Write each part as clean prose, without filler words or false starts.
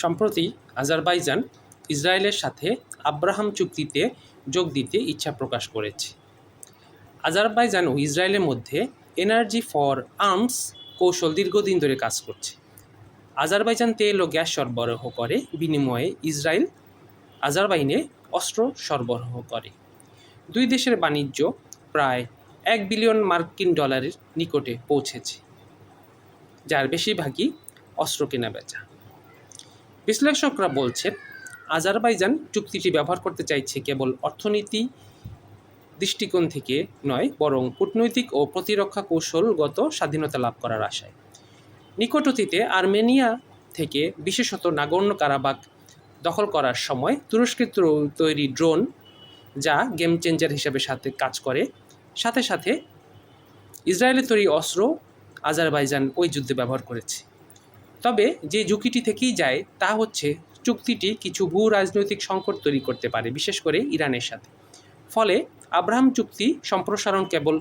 সম্প্রতি আজারবাইজান ইসরায়েলের সাথে আব্রাহাম চুক্তিতে যোগ দিতে ইচ্ছা প্রকাশ করেছে। আজারবাইজান ও ইসরায়েলের মধ্যে এনার্জি ফর আর্মস কৌশল দীর্ঘদিন ধরে কাজ করছে। আজারবাইজান তেল ও গ্যাস সরবরাহ করে, বিনিময়ে ইসরায়েল আজারবাইজানে অস্ত্র সরবরাহ করে। দুই দেশের বাণিজ্য প্রায় $1 বিলিয়ন নিকটে পৌঁছেছে, যার বেশিরভাগই অস্ত্র কেনাবেচা। বিশ্লেষকরা বলছেন, আজারবাইজান চুক্তিটি ব্যবহার করতে চাইছে কেবল অর্থনীতি দৃষ্টিকোণ থেকে নয়, বরং কূটনৈতিক ও প্রতিরক্ষা কৌশলগত স্বাধীনতা লাভ করার আশায়। নিকট অতীতে আর্মেনিয়া থেকে বিশেষত নাগর্নো কারাবাখ দখল করার সময় তুরস্কের তৈরি ড্রোন, যা গেম চেঞ্জার হিসেবে কাজ করে, সাথে সাথে ইসরায়েলের তৈরি অস্ত্র আজারবাইজান ওই যুদ্ধে ব্যবহার করেছে। তবে যে ঝুঁকিটি থেকেই যায় তা হচ্ছে চুক্তিটি কিছু ভূ রাজনৈতিক সংকট তৈরি করতে পারে, বিশেষ করে ইরানের সাথে। ফলে আব্রাহাম চুক্তি সম্প্রসারণ কেবল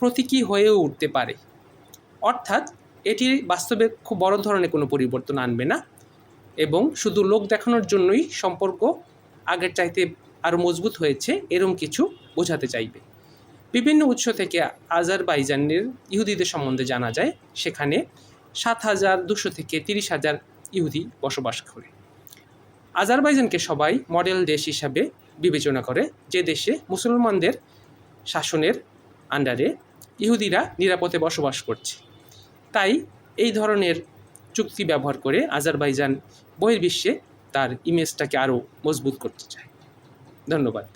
প্রতীকী হয়েও উঠতে পারে, অর্থাৎ এটি বাস্তবে খুব বড় ধরনের কোনো পরিবর্তন আনবে না এবং শুধু লোক দেখানোর জন্যই সম্পর্ক আগের চাইতে আরও মজবুত হয়েছে এরকম কিছু বোঝাতে চাইবে। বিভিন্ন উৎস থেকে আজারবাইজানের ইহুদিদের সম্বন্ধে জানা যায়, সেখানে 7,200 থেকে 30,000 ইহুদি বসবাস করে। আজারবাইজানকে সবাই মডেল দেশ হিসাবে বিবেচনা করে, যে দেশে মুসলমানদের শাসনের আন্ডারে ইহুদিরা নিরাপদে বসবাস করছে। তাই এই ধরনের চুক্তি ব্যবহার করে আজারবাইজান বহির্বিশ্বে তার ইমেজটাকে আরও মজবুত করতে চায়। ধন্যবাদ।